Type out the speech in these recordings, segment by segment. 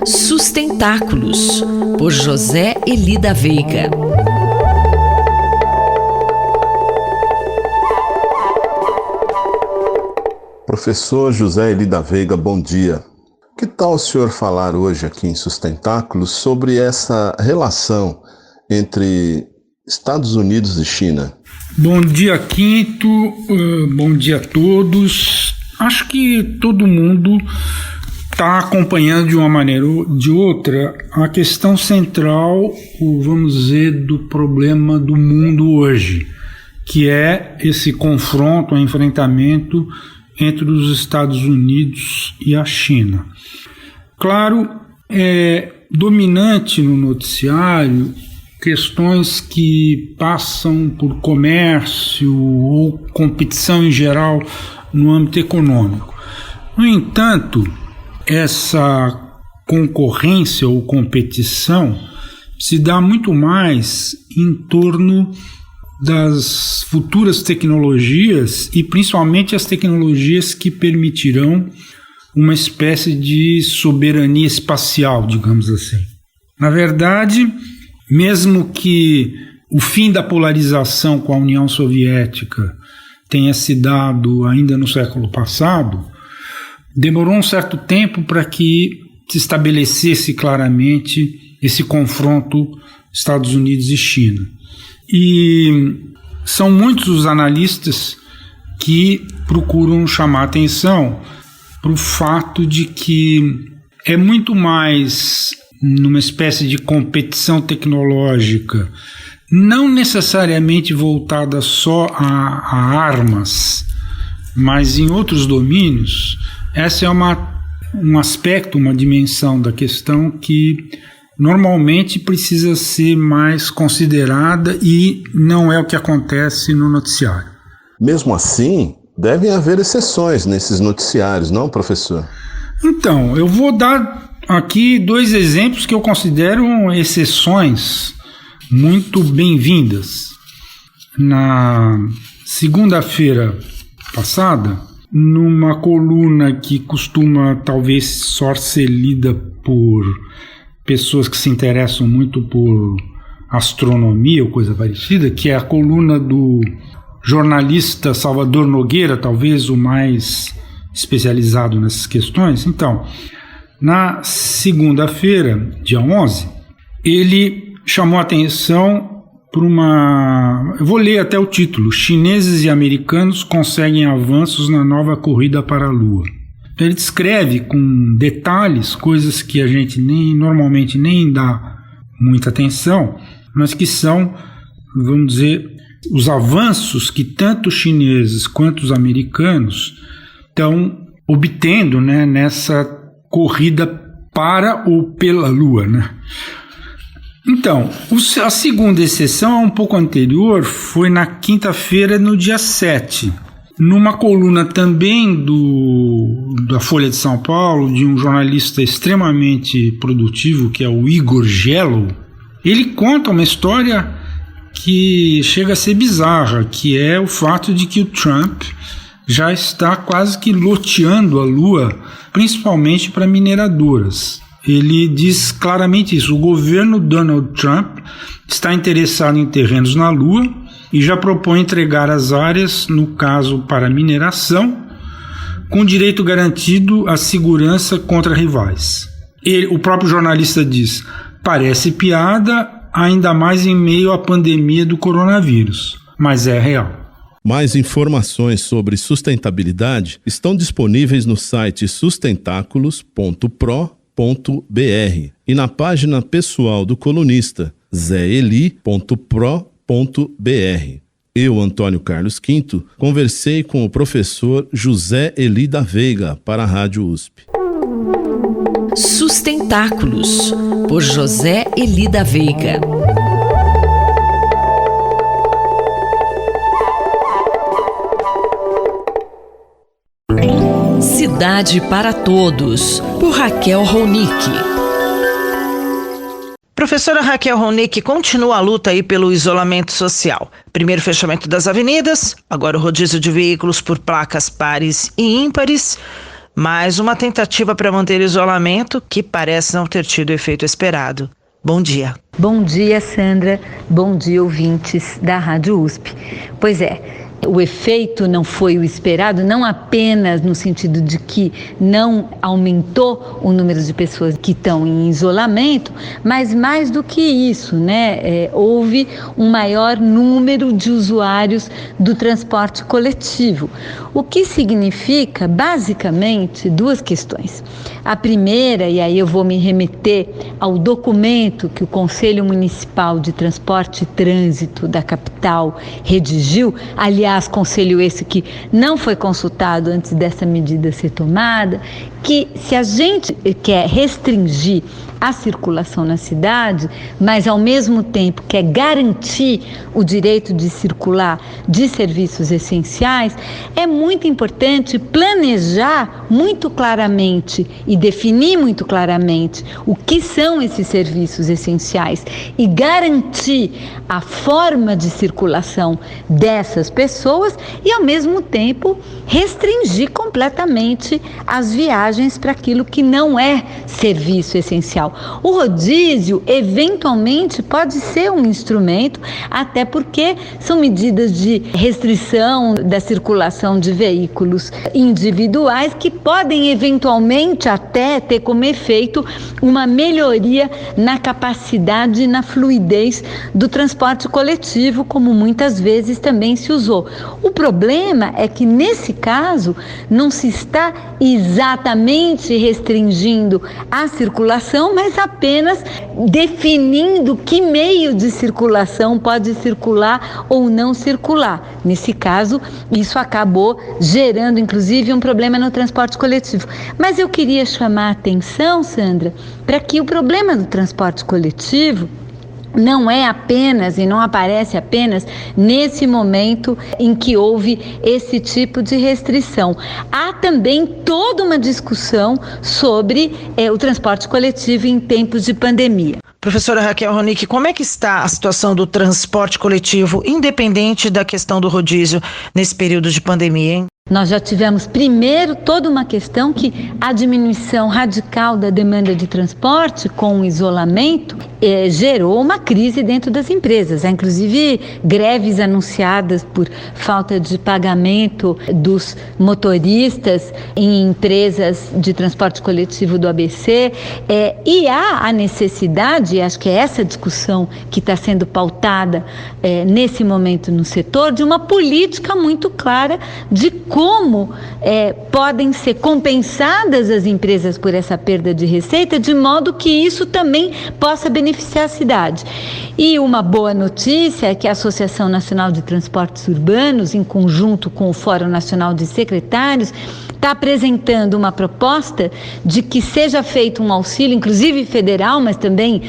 Sustentáculos, por José Eli da Veiga. Professor José Eli da Veiga, bom dia. Que tal o senhor falar hoje aqui em Sustentáculos sobre essa relação entre Estados Unidos e China? Bom dia, Quinto. Bom dia a todos. Acho que todo mundo está acompanhando de uma maneira ou de outra a questão central, vamos dizer, do problema do mundo hoje, que é esse confronto, o enfrentamento entre os Estados Unidos e a China. Claro, é dominante no noticiário questões que passam por comércio ou competição em geral no âmbito econômico. No entanto, essa concorrência ou competição se dá muito mais em torno das futuras tecnologias e principalmente as tecnologias que permitirão uma espécie de soberania espacial, digamos assim. Na verdade, mesmo que o fim da polarização com a União Soviética tenha se dado ainda no século passado, demorou um certo tempo para que se estabelecesse claramente esse confronto Estados Unidos e China. E são muitos os analistas que procuram chamar atenção para o fato de que é muito mais numa espécie de competição tecnológica, não necessariamente voltada só a armas, mas em outros domínios. Essa é um aspecto, uma dimensão da questão que normalmente precisa ser mais considerada e não é o que acontece no noticiário. Mesmo assim, devem haver exceções nesses noticiários, não, professor? Então, eu vou dar aqui 2 exemplos que eu considero exceções muito bem-vindas. Na segunda-feira passada, numa coluna que costuma talvez só ser lida por pessoas que se interessam muito por astronomia ou coisa parecida, que é a coluna do jornalista Salvador Nogueira, talvez o mais especializado nessas questões. Então, na segunda-feira, dia 11, ele chamou a atenção por eu vou ler até o título: Chineses e americanos conseguem avanços na nova corrida para a Lua. Então, ele descreve com detalhes coisas que a gente normalmente nem dá muita atenção, mas que são, vamos dizer, os avanços que tanto os chineses quanto os americanos estão obtendo, né, nessa corrida para ou pela Lua, né? Então, a segunda exceção é um pouco anterior, foi na quinta-feira, no dia 7, numa coluna também da Folha de São Paulo, de um jornalista extremamente produtivo, que é o Igor Gello. Ele conta uma história que chega a ser bizarra, que é o fato de que o Trump já está quase que loteando a Lua, principalmente para mineradoras. Ele diz claramente isso: o governo Donald Trump está interessado em terrenos na Lua e já propõe entregar as áreas, no caso para mineração, com direito garantido à segurança contra rivais. O próprio jornalista diz: parece piada, ainda mais em meio à pandemia do coronavírus, mas é real. Mais informações sobre sustentabilidade estão disponíveis no site sustentáculos.pro.br e na página pessoal do colunista zeeli.pro.br. Eu, Antônio Carlos Quinto, conversei com o professor José Eli da Veiga para a Rádio USP. Sustentáculos, por José Eli da Veiga. Cidade para Todos, por Raquel Ronick. Professora Raquel Ronick, continua a luta aí pelo isolamento social. Primeiro fechamento das avenidas, agora o rodízio de veículos por placas pares e ímpares. Mais uma tentativa para manter o isolamento que parece não ter tido o efeito esperado. Bom dia. Bom dia, Sandra. Bom dia, ouvintes da Rádio USP. Pois é, o efeito não foi o esperado, não apenas no sentido de que não aumentou o número de pessoas que estão em isolamento, mas mais do que isso, houve um maior número de usuários do transporte coletivo, o que significa, basicamente, duas questões. A primeira, e aí eu vou me remeter ao documento que o Conselho Municipal de Transporte e Trânsito da capital redigiu, aliás, conselho esse que não foi consultado antes dessa medida ser tomada, que se a gente quer restringir a circulação na cidade, mas ao mesmo tempo quer garantir o direito de circular de serviços essenciais, é muito importante planejar muito claramente e definir muito claramente o que são esses serviços essenciais e garantir a forma de circulação dessas pessoas e ao mesmo tempo restringir completamente as viagens para aquilo que não é serviço essencial. O rodízio, eventualmente, pode ser um instrumento, até porque são medidas de restrição da circulação de veículos individuais que podem, eventualmente, até ter como efeito uma melhoria na capacidade e na fluidez do transporte coletivo, como muitas vezes também se usou. O problema é que, nesse caso, não se está exatamente restringindo a circulação, mas apenas definindo que meio de circulação pode circular ou não circular. Nesse caso, isso acabou gerando, inclusive, um problema no transporte coletivo. Mas eu queria chamar a atenção, Sandra, para que o problema do transporte coletivo não é apenas e não aparece apenas nesse momento em que houve esse tipo de restrição. Há também toda uma discussão sobre o transporte coletivo em tempos de pandemia. Professora Raquel Ronick, como é que está a situação do transporte coletivo, independente da questão do rodízio, nesse período de pandemia, hein? Nós já tivemos, primeiro, toda uma questão que a diminuição radical da demanda de transporte com o isolamento gerou uma crise dentro das empresas. Há, inclusive, greves anunciadas por falta de pagamento dos motoristas em empresas de transporte coletivo do ABC. E há a necessidade, acho que é essa discussão que está sendo pautada nesse momento no setor, de uma política muito clara de como podem ser compensadas as empresas por essa perda de receita, de modo que isso também possa beneficiar a cidade. E uma boa notícia é que a Associação Nacional de Transportes Urbanos, em conjunto com o Fórum Nacional de Secretários, está apresentando uma proposta de que seja feito um auxílio, inclusive federal, mas também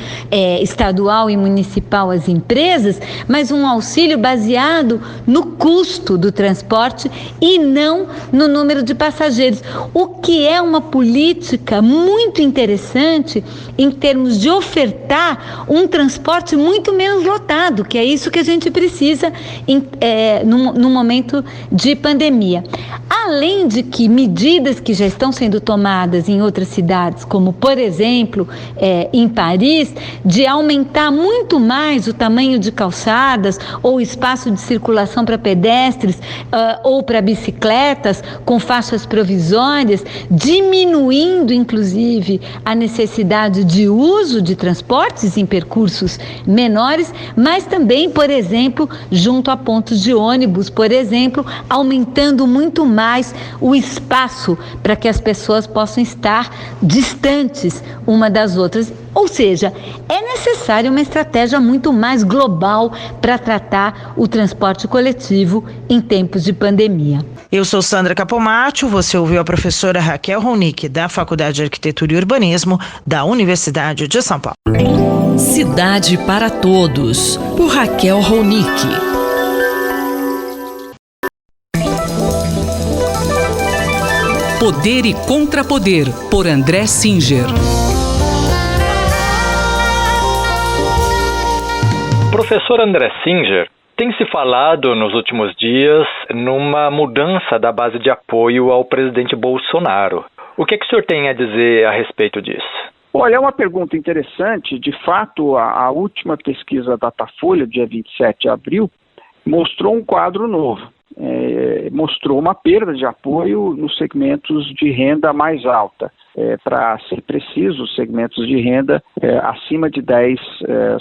estadual e municipal às empresas, mas um auxílio baseado no custo do transporte e não no número de passageiros, o que é uma política muito interessante em termos de ofertar um transporte muito menos lotado, que é isso que a gente precisa no momento de pandemia. Além de que medidas que já estão sendo tomadas em outras cidades, como por exemplo em Paris, de aumentar muito mais o tamanho de calçadas ou espaço de circulação para pedestres ou para bicicletas com faixas provisórias, diminuindo inclusive a necessidade de uso de transportes em percursos menores, mas também, por exemplo, junto a pontos de ônibus, por exemplo, aumentando muito mais o espaço para que as pessoas possam estar distantes uma das outras. Ou seja, é necessária uma estratégia muito mais global para tratar o transporte coletivo em tempos de pandemia. Eu sou Sandra Capomatto, você ouviu a professora Raquel Ronick, da Faculdade de Arquitetura e Urbanismo da Universidade de São Paulo. Cidade para Todos, por Raquel Ronick. Poder e Contrapoder, por André Singer. Professor André Singer, tem se falado nos últimos dias numa mudança da base de apoio ao presidente Bolsonaro. O que o senhor tem a dizer a respeito disso? Olha, é uma pergunta interessante. De fato, a última pesquisa Datafolha, dia 27 de abril, mostrou um quadro novo. Mostrou uma perda de apoio nos segmentos de renda mais alta. Para ser preciso, segmentos de renda acima de 10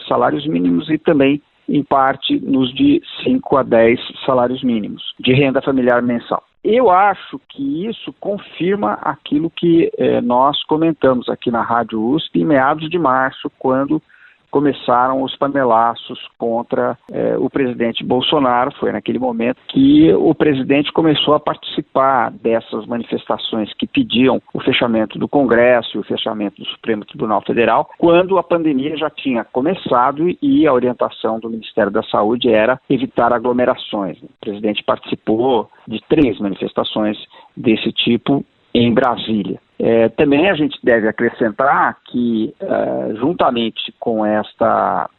salários mínimos e também, em parte, nos de 5 a 10 salários mínimos de renda familiar mensal. Eu acho que isso confirma aquilo que nós comentamos aqui na Rádio USP em meados de março, quando começaram os panelaços contra o presidente Bolsonaro. Foi naquele momento que o presidente começou a participar dessas manifestações que pediam o fechamento do Congresso e o fechamento do Supremo Tribunal Federal, quando a pandemia já tinha começado e a orientação do Ministério da Saúde era evitar aglomerações. O presidente participou de 3 manifestações desse tipo em Brasília. Também a gente deve acrescentar que, juntamente com esta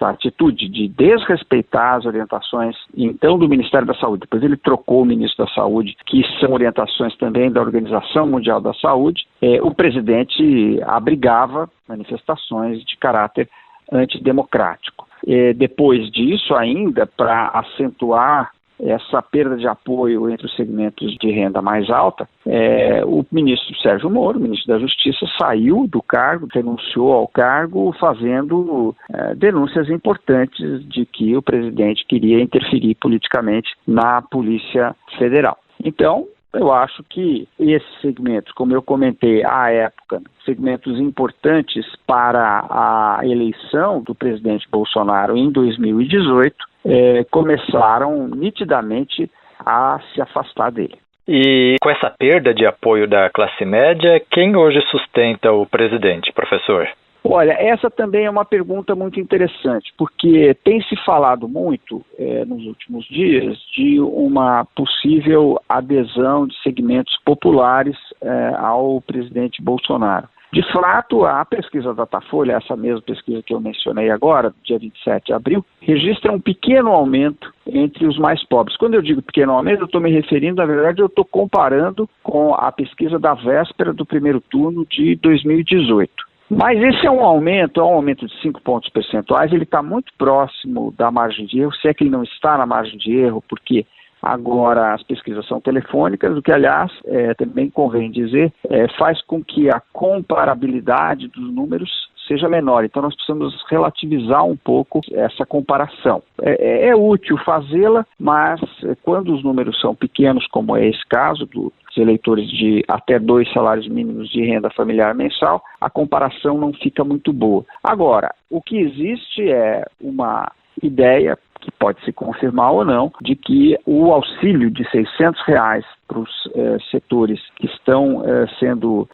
atitude de desrespeitar as orientações, então, do Ministério da Saúde, depois ele trocou o ministro da Saúde, que são orientações também da Organização Mundial da Saúde, o presidente abrigava manifestações de caráter antidemocrático. Depois disso, ainda, para acentuar essa perda de apoio entre os segmentos de renda mais alta, o ministro Sérgio Moro, ministro da Justiça, saiu do cargo, renunciou ao cargo, fazendo denúncias importantes de que o presidente queria interferir politicamente na Polícia Federal. Então, eu acho que esses segmentos, como eu comentei à época, segmentos importantes para a eleição do presidente Bolsonaro em 2018, começaram nitidamente a se afastar dele. E com essa perda de apoio da classe média, quem hoje sustenta o presidente, professor? Olha, essa também é uma pergunta muito interessante, porque tem se falado muito nos últimos dias de uma possível adesão de segmentos populares ao presidente Bolsonaro. De fato, a pesquisa Datafolha, essa mesma pesquisa que eu mencionei agora, dia 27 de abril, registra um pequeno aumento entre os mais pobres. Quando eu digo pequeno aumento, eu estou me referindo, na verdade, eu estou comparando com a pesquisa da véspera do primeiro turno de 2018. Mas esse é um aumento de 5 pontos percentuais, ele está muito próximo da margem de erro, se é que ele não está na margem de erro, porque agora as pesquisas são telefônicas, o que, aliás, também convém dizer, faz com que a comparabilidade dos números seja menor. Então nós precisamos relativizar um pouco essa comparação. É útil fazê-la, mas quando os números são pequenos, como é esse caso, dos eleitores de até 2 salários mínimos de renda familiar mensal, a comparação não fica muito boa. Agora, o que existe é uma ideia, que pode se confirmar ou não, de que o auxílio de R$600 para os setores que estão sendo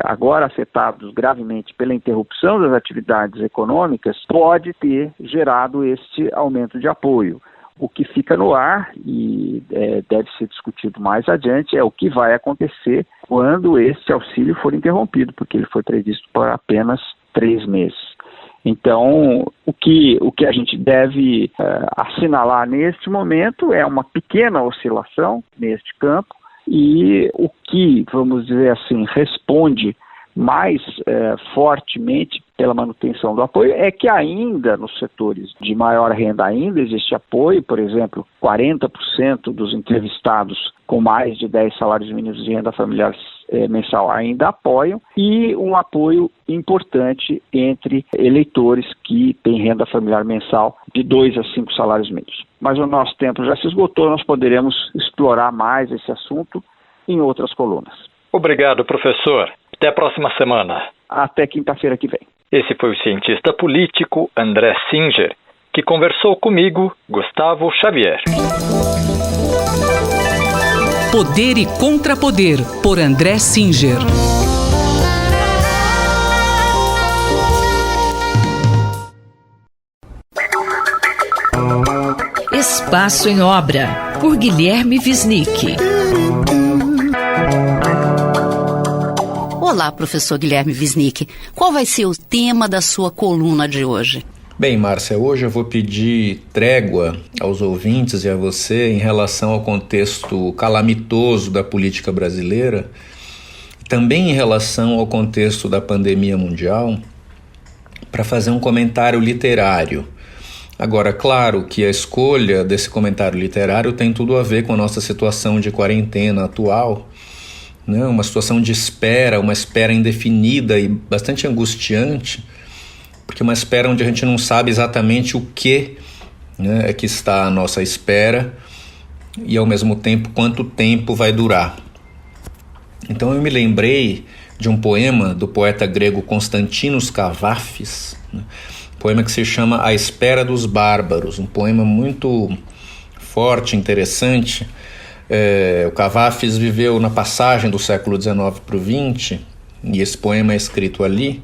agora afetados gravemente pela interrupção das atividades econômicas pode ter gerado este aumento de apoio. O que fica no ar e deve ser discutido mais adiante é o que vai acontecer quando esse auxílio for interrompido, porque ele foi previsto por apenas 3 meses. Então, o que a gente deve assinalar neste momento é uma pequena oscilação neste campo e o que, vamos dizer assim, responde mais fortemente pela manutenção do apoio é que ainda nos setores de maior renda ainda existe apoio, por exemplo, 40% dos entrevistados com mais de 10 salários mínimos de renda familiar mensal ainda apoiam, e um apoio importante entre eleitores que têm renda familiar mensal de 2 a 5 salários mínimos. Mas o nosso tempo já se esgotou, nós poderemos explorar mais esse assunto em outras colunas. Obrigado, professor. Até a próxima semana. Até quinta-feira que vem. Esse foi o cientista político André Singer, que conversou comigo, Gustavo Xavier. Poder e Contrapoder, por André Singer. Espaço em Obra, por Guilherme Wisnik. Olá, professor Guilherme Wisnik. Qual vai ser o tema da sua coluna de hoje? Bem, Márcia, hoje eu vou pedir trégua aos ouvintes e a você em relação ao contexto calamitoso da política brasileira, também em relação ao contexto da pandemia mundial, para fazer um comentário literário. Agora, claro que a escolha desse comentário literário tem tudo a ver com a nossa situação de quarentena atual, né? Uma situação de espera, uma espera indefinida e bastante angustiante, porque uma espera onde a gente não sabe exatamente o que, né, é que está à nossa espera e, ao mesmo tempo, quanto tempo vai durar. Então eu me lembrei de um poema do poeta grego Constantinos Kavafis, né? Poema que se chama A Espera dos Bárbaros, um poema muito forte, interessante. O Kavafis viveu na passagem do século XIX para o XX, e esse poema é escrito ali.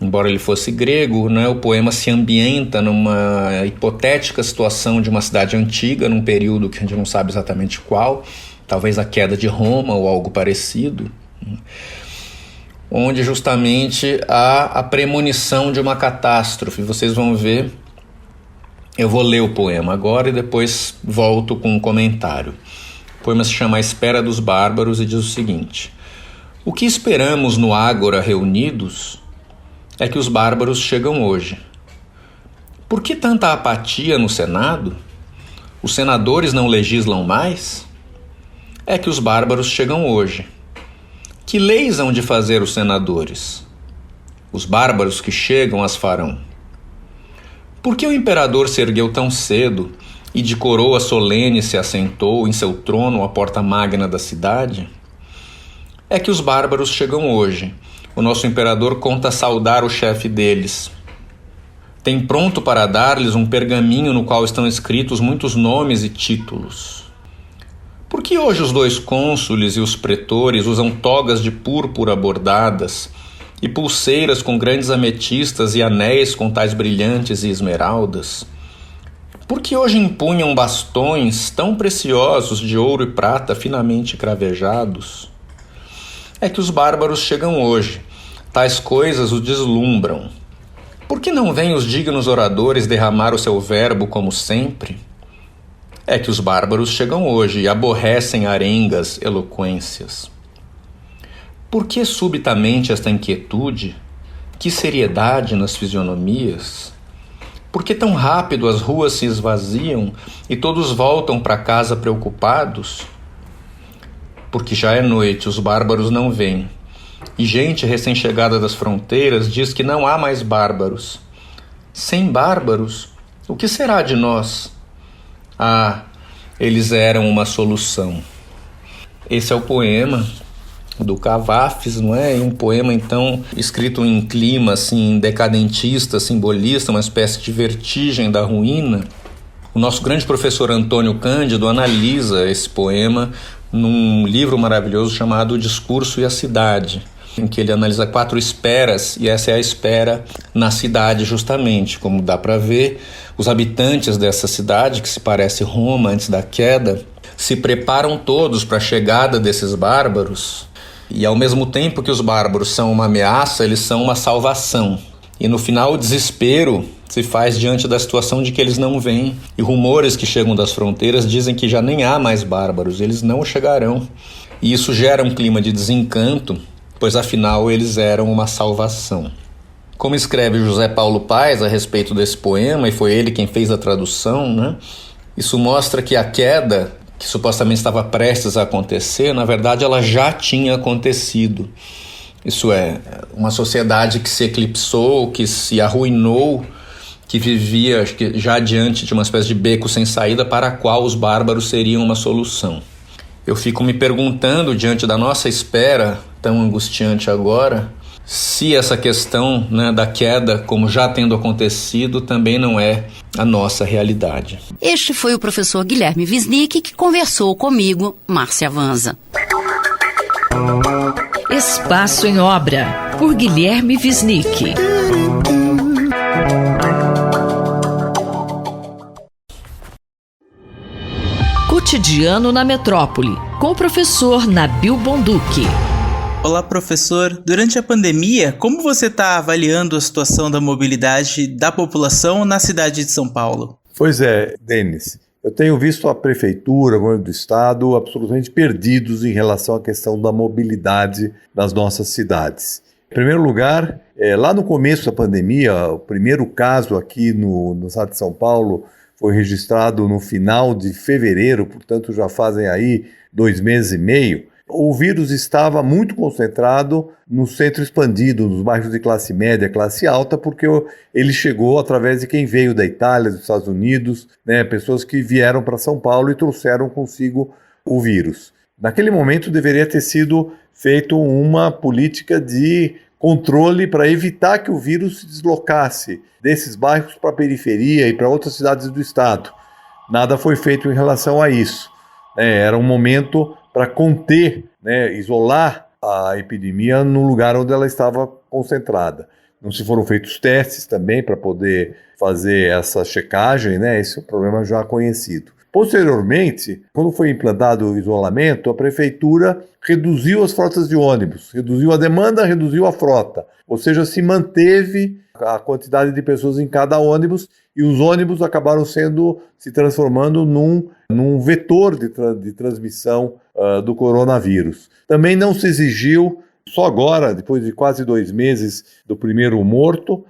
Embora ele fosse grego, né, o poema se ambienta numa hipotética situação de uma cidade antiga, num período que a gente não sabe exatamente qual, talvez a queda de Roma ou algo parecido, onde justamente há a premonição de uma catástrofe. Vocês vão ver, eu vou ler o poema agora e depois volto com um comentário. O poema se chama A Espera dos Bárbaros e diz o seguinte: o que esperamos no ágora reunidos é que os bárbaros chegam hoje. Por que tanta apatia no Senado? Os senadores não legislam mais? É que os bárbaros chegam hoje. Que leis hão de fazer os senadores? Os bárbaros que chegam as farão. Por que o imperador se ergueu tão cedo e de coroa solene se assentou em seu trono à porta magna da cidade? É que os bárbaros chegam hoje. O nosso imperador conta saudar o chefe deles. Tem pronto para dar-lhes um pergaminho no qual estão escritos muitos nomes e títulos. Por que hoje os 2 cônsules e os pretores usam togas de púrpura bordadas e pulseiras com grandes ametistas e anéis com tais brilhantes e esmeraldas? Por que hoje empunham bastões tão preciosos de ouro e prata finamente cravejados? É que os bárbaros chegam hoje, tais coisas os deslumbram. Por que não vêm os dignos oradores derramar o seu verbo como sempre? É que os bárbaros chegam hoje e aborrecem arengas, eloquências. Por que subitamente esta inquietude? Que seriedade nas fisionomias? Por que tão rápido as ruas se esvaziam e todos voltam para casa preocupados? Porque já é noite, os bárbaros não vêm. E gente recém-chegada das fronteiras diz que não há mais bárbaros. Sem bárbaros, o que será de nós? Ah, eles eram uma solução. Esse é o poema do Kavafis, não é? Um poema, então, escrito em clima, assim, decadentista, simbolista, uma espécie de vertigem da ruína. O nosso grande professor Antônio Cândido analisa esse poema num livro maravilhoso chamado O Discurso e a Cidade, em que ele analisa 4 esperas, e essa é a espera na cidade justamente. Como dá para ver, os habitantes dessa cidade, que se parece Roma antes da queda, se preparam todos para a chegada desses bárbaros, e ao mesmo tempo que os bárbaros são uma ameaça, eles são uma salvação. E no final o desespero se faz diante da situação de que eles não vêm, e rumores que chegam das fronteiras dizem que já nem há mais bárbaros, eles não chegarão. E isso gera um clima de desencanto, pois afinal eles eram uma salvação. Como escreve José Paulo Paes a respeito desse poema, e foi ele quem fez a tradução, né? Isso mostra que a queda, que supostamente estava prestes a acontecer, na verdade ela já tinha acontecido. Isso é, uma sociedade que se eclipsou, que se arruinou, que vivia já diante de uma espécie de beco sem saída para a qual os bárbaros seriam uma solução. Eu fico me perguntando, diante da nossa espera tão angustiante agora, se essa questão, né, da queda, como já tendo acontecido, também não é a nossa realidade. Este foi o professor Guilherme Wisnik que conversou comigo, Márcia Vanza. Espaço em Obra, por Guilherme Wisnik. Cotidiano na Metrópole, com o professor Nabil Bonduki. Olá, professor. Durante a pandemia, como você está avaliando a situação da mobilidade da população na cidade de São Paulo? Pois é, Denis. eu tenho visto a prefeitura, o governo do estado, absolutamente perdidos em relação à questão da mobilidade nas nossas cidades. Em primeiro lugar, lá no começo da pandemia, o primeiro caso aqui no estado de São Paulo foi registrado no final de fevereiro, portanto já fazem aí 2 meses e meio. O vírus estava muito concentrado no centro expandido, nos bairros de classe média, classe alta, porque ele chegou através de quem veio da Itália, dos Estados Unidos, né, pessoas que vieram para São Paulo e trouxeram consigo o vírus. Naquele momento deveria ter sido feito uma política de controle para evitar que o vírus se deslocasse desses bairros para a periferia e para outras cidades do estado. Nada foi feito em relação a isso. Era um momento para conter, isolar a epidemia no lugar onde ela estava concentrada. Não se foram feitos testes também para poder fazer essa checagem, esse é um problema já conhecido. Posteriormente, quando foi implantado o isolamento, a prefeitura reduziu as frotas de ônibus, reduziu a demanda, reduziu a frota, ou seja, se manteve a quantidade de pessoas em cada ônibus e os ônibus acabaram se transformando num vetor de transmissão do coronavírus. Também não se exigiu, só agora, depois de quase 2 meses do primeiro morto,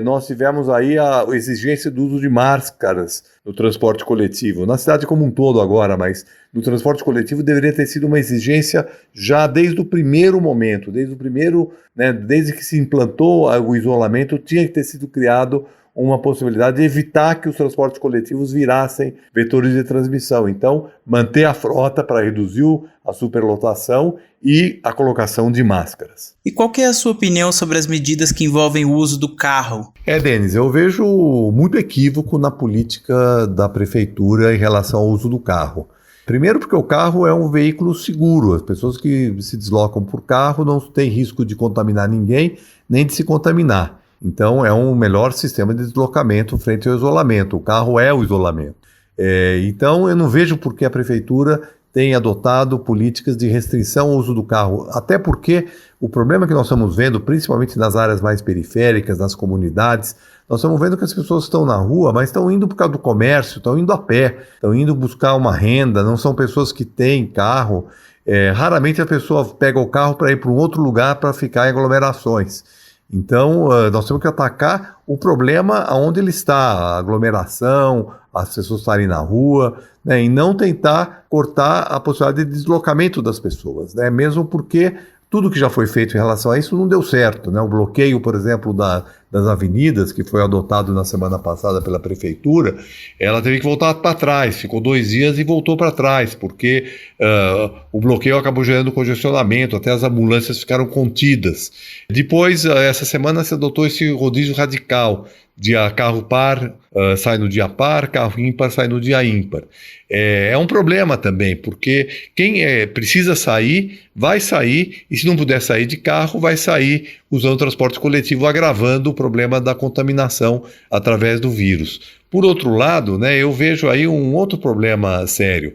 nós tivemos aí a exigência do uso de máscaras no transporte coletivo, na cidade como um todo agora, mas no transporte coletivo deveria ter sido uma exigência já desde o primeiro momento, desde que se implantou o isolamento, tinha que ter sido criado uma possibilidade de evitar que os transportes coletivos virassem vetores de transmissão. Então, manter a frota para reduzir a superlotação e a colocação de máscaras. E qual que é a sua opinião sobre as medidas que envolvem o uso do carro? Denis, eu vejo muito equívoco na política da prefeitura em relação ao uso do carro. Primeiro porque o carro é um veículo seguro, as pessoas que se deslocam por carro não têm risco de contaminar ninguém, nem de se contaminar. Então é um melhor sistema de deslocamento frente ao isolamento, o carro é o isolamento. Então eu não vejo por que a prefeitura tem adotado políticas de restrição ao uso do carro, até porque o problema que nós estamos vendo, principalmente nas áreas mais periféricas, nas comunidades, nós estamos vendo que as pessoas estão na rua, mas estão indo por causa do comércio, estão indo a pé, estão indo buscar uma renda, não são pessoas que têm carro. Raramente a pessoa pega o carro para ir para um outro lugar para ficar em aglomerações. Então, nós temos que atacar o problema onde ele está, a aglomeração, as pessoas estarem na rua, e não tentar cortar a possibilidade de deslocamento das pessoas, mesmo porque tudo que já foi feito em relação a isso não deu certo, O bloqueio, por exemplo, das avenidas, que foi adotado na semana passada pela prefeitura, ela teve que voltar para trás, ficou 2 dias e voltou para trás, porque o bloqueio acabou gerando congestionamento, até as ambulâncias ficaram contidas. Depois, essa semana se adotou esse rodízio radical, carro par sai no dia par, carro ímpar sai no dia ímpar. É um problema também, porque quem precisa sair, vai sair, e se não puder sair de carro, vai sair usando o transporte coletivo, agravando o problema da contaminação através do vírus. Por outro lado, eu vejo aí um outro problema sério,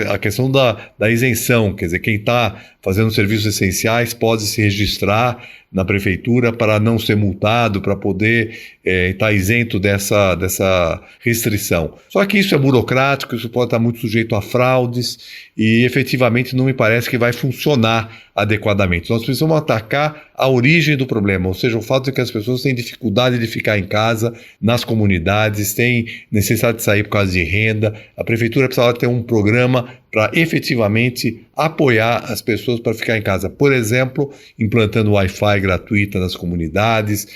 a questão da isenção, quer dizer, quem está fazendo serviços essenciais pode se registrar na prefeitura para não ser multado, para poder estar isento dessa restrição. Só que isso é burocrático, isso pode estar muito sujeito a fraudes e efetivamente não me parece que vai funcionar adequadamente. Nós precisamos atacar a origem do problema, ou seja, o fato de que as pessoas têm dificuldade de ficar em casa, nas comunidades, têm necessidade de sair por causa de renda. A prefeitura precisava ter um programa para efetivamente apoiar as pessoas para ficar em casa. Por exemplo, implantando Wi-Fi gratuita nas comunidades,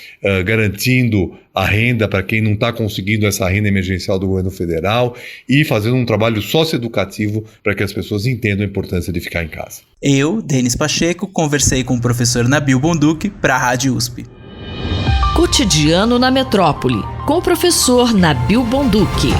garantindo a renda para quem não está conseguindo essa renda emergencial do governo federal e fazendo um trabalho socioeducativo para que as pessoas entendam a importância de ficar em casa. Eu, Denis Pacheco, conversei com o professor Nabil Bonduque para a Rádio USP. Cotidiano na Metrópole, com o professor Nabil Bonduque.